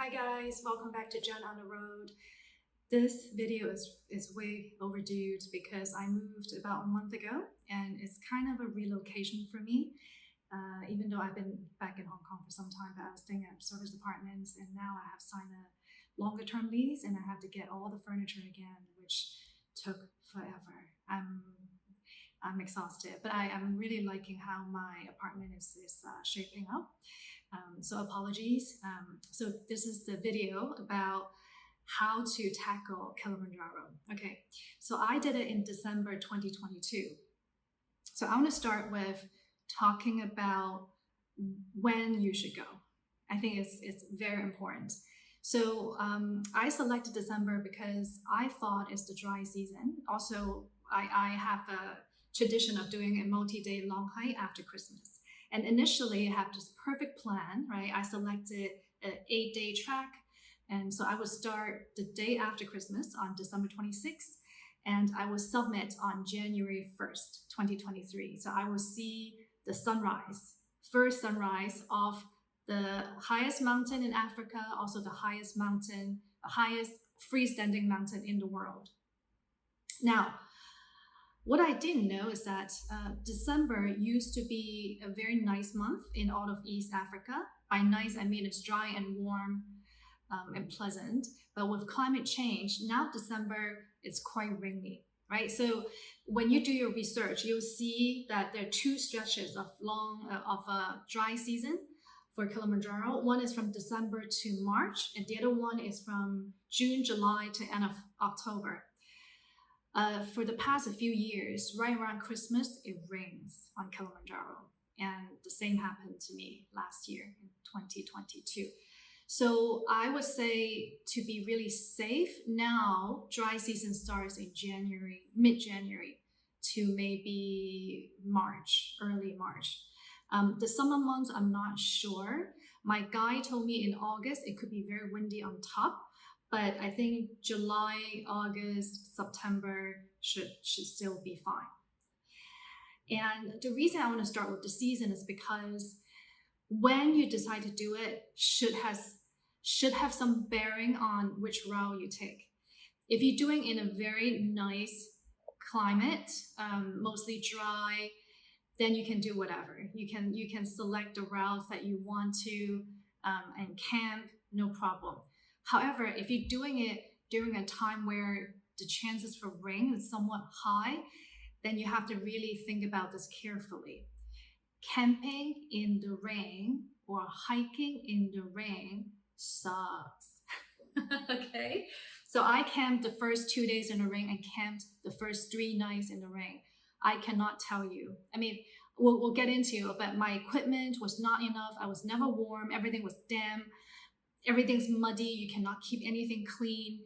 Hi guys, welcome back to Jen on the Road. This video is way overdue because I moved about a month ago and it's kind of a relocation for me. Even though I've been back in Hong Kong for some time, but I was staying at service apartments and now I have signed a longer term lease and I have to get all the furniture again, which took forever. I'm exhausted, but I'm really liking how my apartment is shaping up. So apologies. So this is the video about how to tackle Kilimanjaro. Okay, so I did it in December 2022. So I want to start with talking about when you should go. I think it's very important. So I selected December because I thought it's the dry season. Also, I have a tradition of doing a multi-day long hike after Christmas. And initially I have this perfect plan, right? I selected an 8-day track. And so I would start the day after Christmas on December 26th, and I will submit on January 1st, 2023. So I will see the sunrise, first sunrise of the highest mountain in Africa, also the highest mountain, the highest freestanding mountain in the world. Now, what I didn't know is that December used to be a very nice month in all of East Africa. By nice, I mean it's dry and warm and pleasant. But with climate change, now December is quite rainy, right? So when you do your research, you'll see that there are two stretches of dry season for Kilimanjaro. One is from December to March, and the other one is from June, July to end of October. For the past few years, right around Christmas, it rains on Kilimanjaro. And the same happened to me last year in 2022. So I would say to be really safe, now dry season starts in January, mid-January to maybe March, early March. The summer months, I'm not sure. My guide told me in August, it could be very windy on top. But I think July, August, September should still be fine. And the reason I want to start with the season is because when you decide to do it, should have some bearing on which route you take. If you're doing in a very nice climate, mostly dry, then you can do whatever. You can select the routes that you want to and camp, no problem. However, if you're doing it during a time where the chances for rain is somewhat high, then you have to really think about this carefully. Camping in the rain or hiking in the rain sucks. Okay? So I camped the first 2 days in the rain and camped the first 3 nights in the rain. I cannot tell you. I mean, we'll get into it, but my equipment was not enough. I was never warm. Everything was damp. Everything's muddy. You cannot keep anything clean.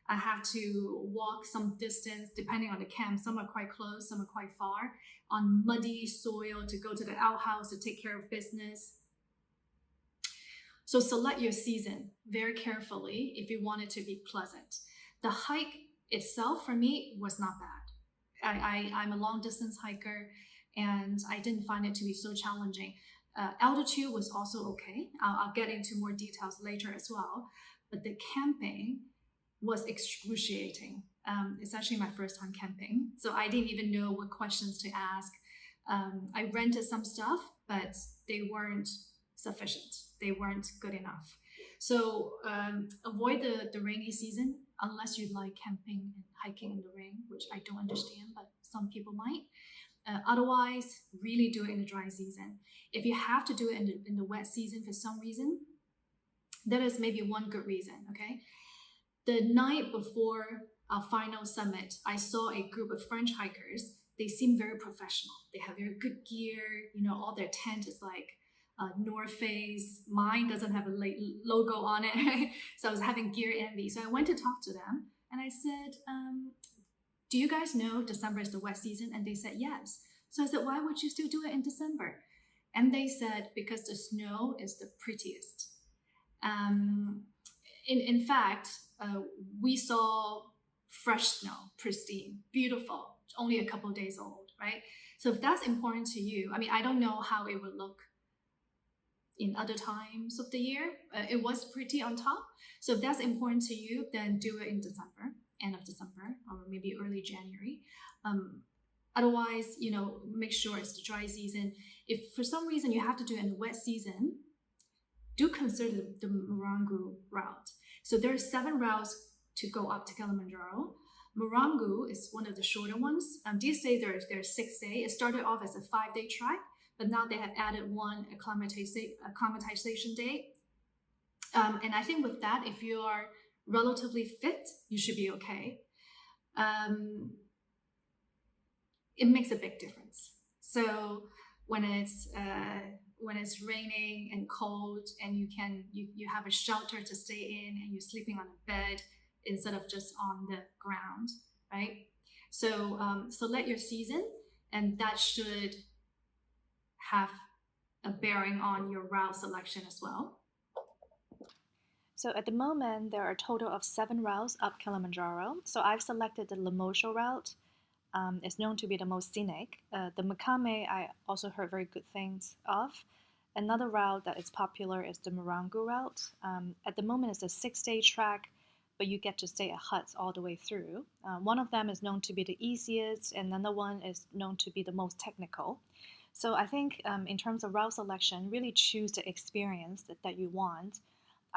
I have to walk some distance depending on the camp. Some are quite close, some are quite far, on muddy soil to go to the outhouse to take care of business. So select your season very carefully if you want it to be pleasant. The hike itself for me was not bad. I'm a long distance hiker and I didn't find it to be so challenging. Altitude was also okay. I'll get into more details later as well. But the camping was excruciating. It's actually my first time camping, so I didn't even know what questions to ask. I rented some stuff, but they weren't sufficient. They weren't good enough. So avoid the rainy season unless you like camping and hiking in the rain, which I don't understand, but some people might. Otherwise, really do it in the dry season. If you have to do it in the wet season for some reason, that is maybe one good reason, okay? The night before our final summit, I saw a group of French hikers. They seem very professional. They have very good gear. You know, all their tent is like North Face. Mine doesn't have a logo on it. So I was having gear envy. So I went to talk to them and I said, do you guys know December is the wet season? And they said, yes. So I said, why would you still do it in December? And they said, because the snow is the prettiest. In fact, we saw fresh snow, pristine, beautiful, only a couple of days old, right? So if that's important to you, I mean, I don't know how it would look in other times of the year. It was pretty on top. So if that's important to you, then do it in December, end of December, or maybe early January. Otherwise, make sure it's the dry season. If for some reason you have to do it in the wet season, do consider the Marangu route. So there are 7 routes to go up to Kilimanjaro. Marangu is one of the shorter ones. These days they're 6 days. It started off as a 5-day trek, but now they have added one acclimatization day. And I think with that, if you are relatively fit, you should be okay. It makes a big difference. So when it's raining and cold, and you have a shelter to stay in, and you're sleeping on a bed instead of just on the ground, right? So select your season, and that should have a bearing on your route selection as well. So at the moment, there are a total of 7 routes up Kilimanjaro. So I've selected the Lemosho route. It's known to be the most scenic. The Makame, I also heard very good things of. Another route that is popular is the Marangu route. At the moment, it's a 6-day trek, but you get to stay at huts all the way through. One of them is known to be the easiest, and another one is known to be the most technical. So I think in terms of route selection, really choose the experience that you want.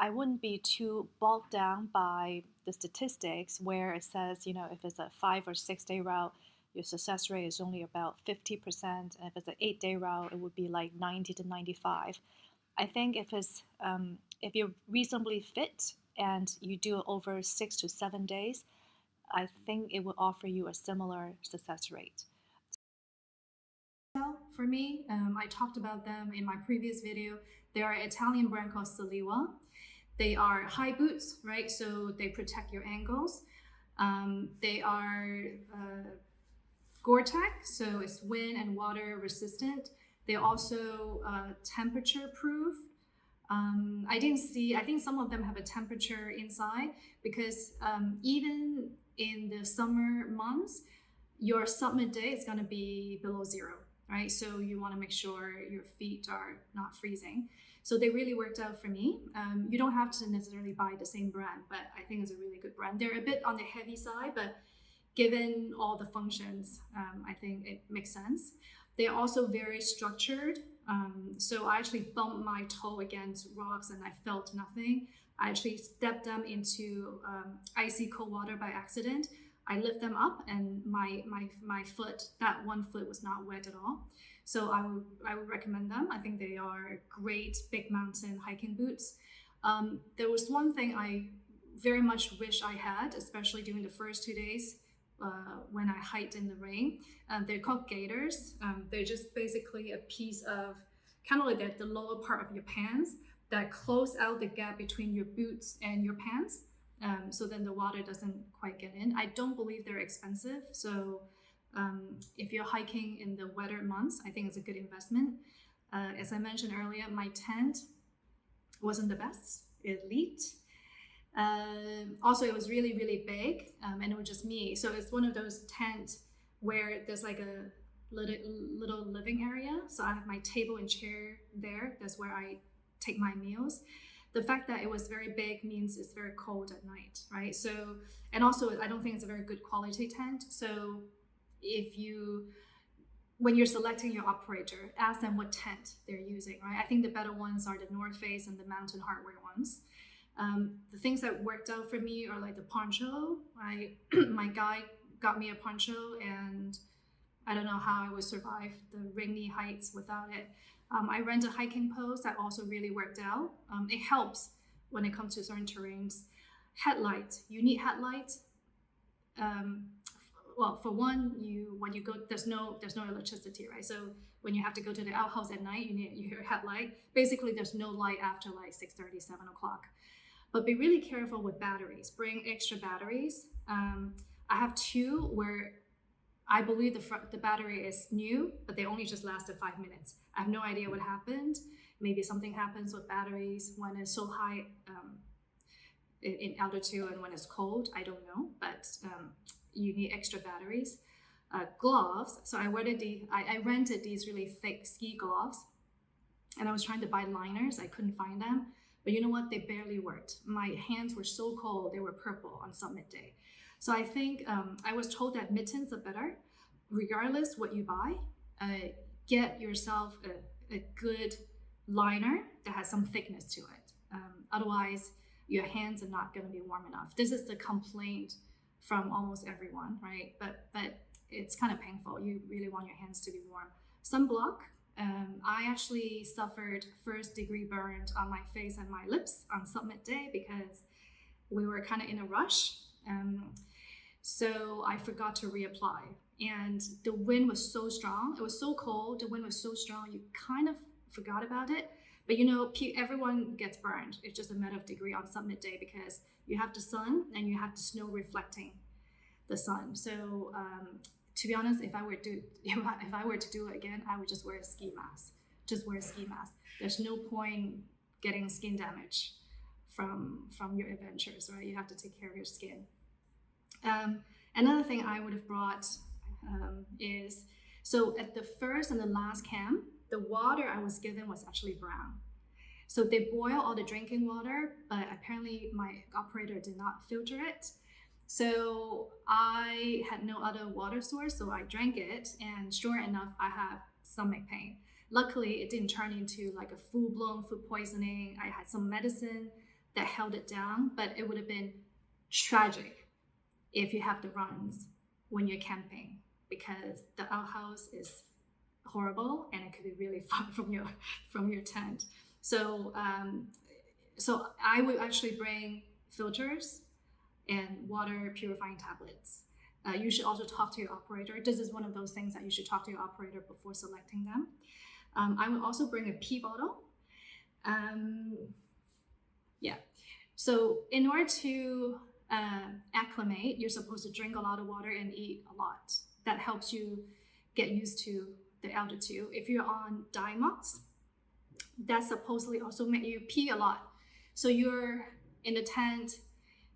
I wouldn't be too bogged down by the statistics where it says, if it's a 5 or 6-day route, your success rate is only about 50%. And if it's an 8-day route, it would be like 90 to 95. I think if you're reasonably fit and you do it over 6 to 7 days, I think it will offer you a similar success rate. For me, I talked about them in my previous video. They are an Italian brand called Saliwa. They are high boots, right? So they protect your ankles. They are Gore-Tex, so it's wind and water resistant. They're also temperature proof. I think some of them have a temperature inside, because even in the summer months, your summit day is going to be below 0, right? So you want to make sure your feet are not freezing. So they really worked out for me. You don't have to necessarily buy the same brand, but I think it's a really good brand. They're a bit on the heavy side, but given all the functions, I think it makes sense. They're also very structured. So I actually bumped my toe against rocks and I felt nothing. I actually stepped them into icy cold water by accident. I lift them up, and my foot, that one foot, was not wet at all. So I would recommend them. I think they are great big mountain hiking boots. There was one thing I very much wish I had, especially during the first 2 days when I hiked in the rain. They're called gaiters. They're just basically a piece of kind of like the lower part of your pants that close out the gap between your boots and your pants. So then the water doesn't quite get in. I don't believe they're expensive. So if you're hiking in the wetter months, I think it's a good investment. As I mentioned earlier, my tent wasn't the best. It leaked. Also, it was really, really big, and it was just me. So it's one of those tents where there's like a little living area. So I have my table and chair there. That's where I take my meals. The fact that it was very big means it's very cold at night, right? So, and also I don't think it's a very good quality tent. So when you're selecting your operator, ask them what tent they're using, right? I think the better ones are the North Face and the Mountain Hardwear ones. The things that worked out for me are like the poncho. My guide got me a poncho, and I don't know how I would survive the rainy heights without it. I rent a hiking post. That also really worked out. It helps when it comes to certain terrains. Headlight. You need headlight. Well, for one, when you go, there's no electricity, right? So when you have to go to the outhouse at night, you need your headlight. Basically, there's no light after like 6:30, 7 o'clock. But be really careful with batteries. Bring extra batteries. I have 2 where I believe the battery is new, but they only just lasted 5 minutes. I have no idea what happened. Maybe something happens with batteries when it's so high in altitude and when it's cold. I don't know, but you need extra batteries. Gloves. So I rented these really thick ski gloves. and I was trying to buy liners. I couldn't find them. But you know what? They barely worked. My hands were so cold, they were purple on summit day. So I think I was told that mittens are better. Regardless what you buy, get yourself a good liner that has some thickness to it. Otherwise, your hands are not going to be warm enough. This is the complaint from almost everyone, right? But it's kind of painful. You really want your hands to be warm. Sunblock. I actually suffered first-degree burns on my face and my lips on summit day because we were kind of in a rush. So I forgot to reapply. And the wind was so strong. It was so cold. The wind was so strong. You kind of forgot about it. But you know, everyone gets burned. It's just a matter of degree on summit day because you have the sun and you have the snow reflecting the sun. So to be honest, if I were to do it again, I would just wear a ski mask. Just wear a ski mask. There's no point getting skin damage from your adventures, right? You have to take care of your skin. Another thing I would have brought is, so at the first and the last camp, the water I was given was actually brown. So they boil all the drinking water, but apparently my operator did not filter it. So I had no other water source, so I drank it, and sure enough, I had stomach pain. Luckily, it didn't turn into like a full-blown food poisoning. I had some medicine that held it down, but it would have been tragic if you have the runs when you're camping, because the outhouse is horrible and it could be really far from your tent. So so I would actually bring filters and water purifying tablets. You should also talk to your operator. This is one of those things that you should talk to your operator before selecting them. I would also bring a pee bottle. Yeah. So in order to acclimate, you're supposed to drink a lot of water and eat a lot. That helps you get used to the altitude. If you're on Diamox, that supposedly also make you pee a lot. So you're in the tent,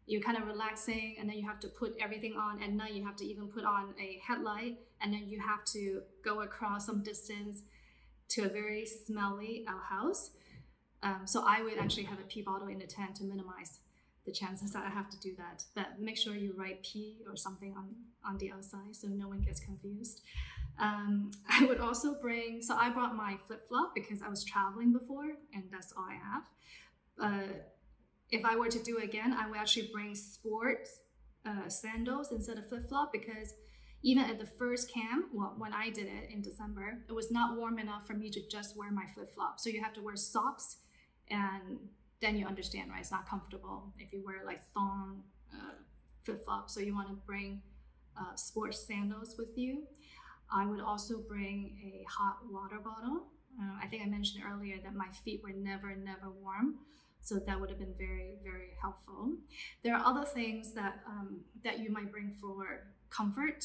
you're kind of relaxing, and then you have to put everything on. At night, you have to even put on a headlight, and then you have to go across some distance to a very smelly outhouse. So I would actually have a pee bottle in the tent to minimize the chances that I have to do that. But make sure you write pee or something on the outside so no one gets confused. I would also bring, so I brought my flip-flop because I was traveling before and that's all I have. If I were to do it again, I would actually bring sports sandals instead of flip-flop, because even at the first camp, well, when I did it in December, it was not warm enough for me to just wear my flip-flop. So you have to wear socks, and then you understand, right? It's not comfortable if you wear like thong flip-flop. So you want to bring sports sandals with you. I would also bring a hot water bottle. I think I mentioned earlier that my feet were never warm. So that would have been very, very helpful. There are other things that you might bring for comfort.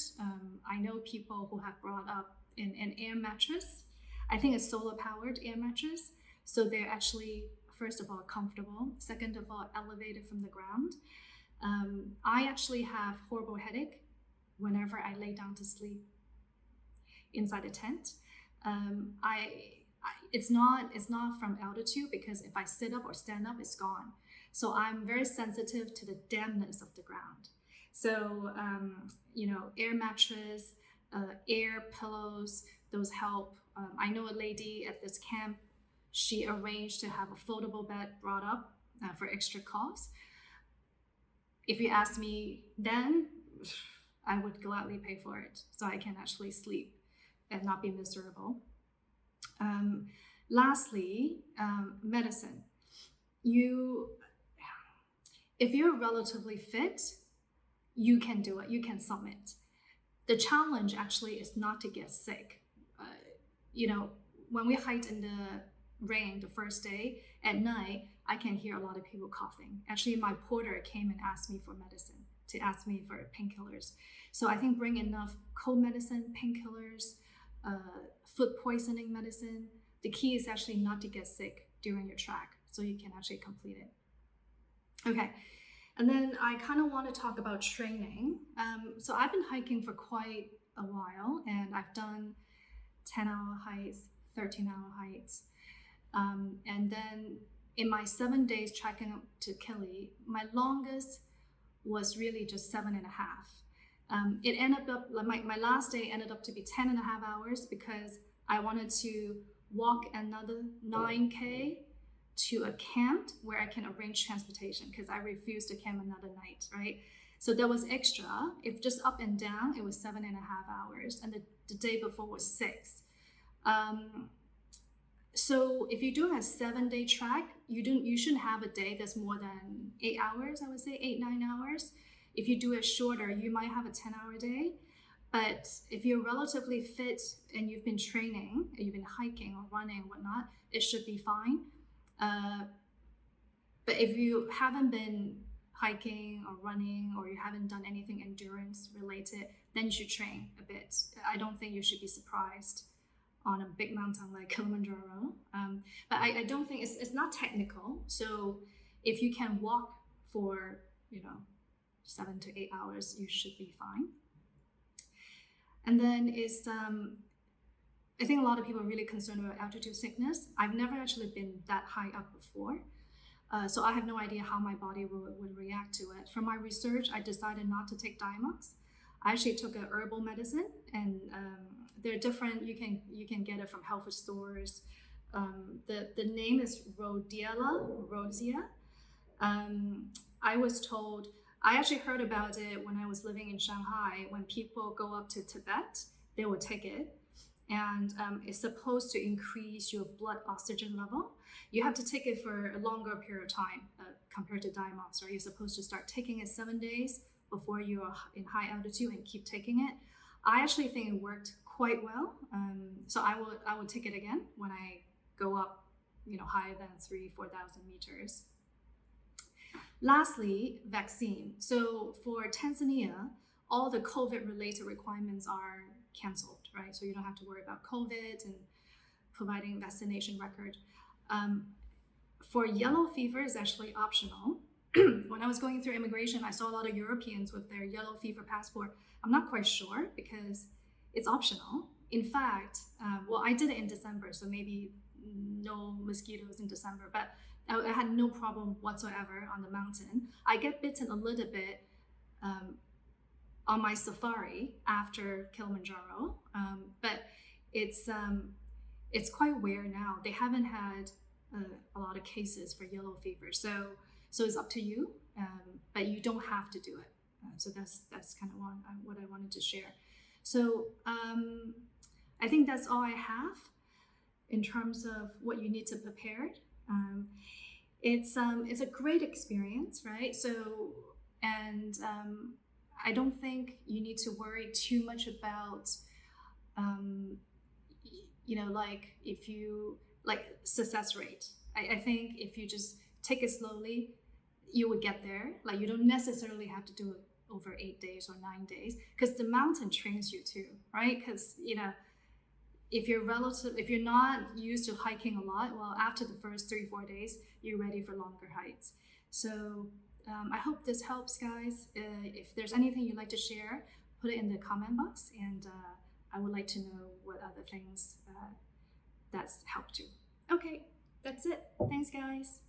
I know people who have brought up an air mattress. I think it's solar powered air mattress. So they're actually, first of all, comfortable. Second of all, elevated from the ground. I actually have horrible headache whenever I lay down to sleep inside a tent. It's not from altitude, because if I sit up or stand up, it's gone. So I'm very sensitive to the dampness of the ground. So air mattress, air pillows, those help. I know a lady at this camp, she arranged to have a foldable bed brought up for extra cost. If you ask me then, I would gladly pay for it so I can actually sleep and not be miserable. Lastly, medicine. If you're relatively fit, you can do it, you can summit. The challenge actually is not to get sick. When we hiked in the rain the first day, at night, I can hear a lot of people coughing. Actually, my porter came and asked me for medicine, to ask me for painkillers. So I think bring enough cold medicine, painkillers, food poisoning medicine. The key is actually not to get sick during your trek, so you can actually complete it. Okay, and then I kind of want to talk about training. So I've been hiking for quite a while, and I've done 10-hour hikes, 13-hour hikes. And then in my 7 days trekking up to Kili, my longest was really just 7.5. It ended up, my last day ended up to be 10.5 hours because I wanted to walk another 9K to a camp where I can arrange transportation because I refused to camp another night, right? So that was extra. If just up and down, it was 7.5 hours, and the day before was 6. So if you're doing a 7-day trek, you shouldn't have a day that's more than 8 hours. I would say 8-9 hours. If you do it shorter, you might have a 10-hour day. But if you're relatively fit and you've been training, and you've been hiking or running or whatnot, it should be fine. But if you haven't been hiking or running, or you haven't done anything endurance related, then you should train a bit. I don't think you should be surprised on a big mountain like Kilimanjaro. But I don't think it's not technical. So if you can walk for 7 to 8 hours, you should be fine. And then I think a lot of people are really concerned about altitude sickness. I've never actually been that high up before. So I have no idea how my body would react to it. From my research, I decided not to take Diamox. I actually took a herbal medicine, and they're different. You can get it from health food stores. The name is Rosea. I was told, I actually heard about it when I was living in Shanghai. When people go up to Tibet, they will take it. And it's supposed to increase your blood oxygen level. You have to take it for a longer period of time compared to Diamox, right? You're supposed to start taking it 7 days before you are in high altitude and keep taking it. I actually think it worked quite well. So I would take it again when I go up, higher than 3,000-4,000 meters. Lastly, vaccine. So for Tanzania, all the COVID-related requirements are canceled, right? So you don't have to worry about COVID and providing vaccination record. For yellow fever, is actually optional. When I was going through immigration, I saw a lot of Europeans with their yellow fever passport. I'm not quite sure because it's optional. In fact, I did it in December, so maybe no mosquitoes in December, but I had no problem whatsoever on the mountain. I get bitten a little bit on my safari after Kilimanjaro, but it's quite rare now. They haven't had a lot of cases for yellow fever, so it's up to you, but you don't have to do it. So that's kind of what I wanted to share. So I think that's all I have in terms of what you need to prepare. It's a great experience, right? So, and I don't think you need to worry too much about, if you success rate. I think if you just take it slowly, you would get there. Like, you don't necessarily have to do it over 8 days or 9 days, because the mountain trains you too, right? Because if you're not used to hiking a lot, well, after the first 3-4 days, you're ready for longer hikes. So I hope this helps, guys. If there's anything you'd like to share, put it in the comment box, and I would like to know what other things that's helped you. Okay, that's it. Thanks, guys.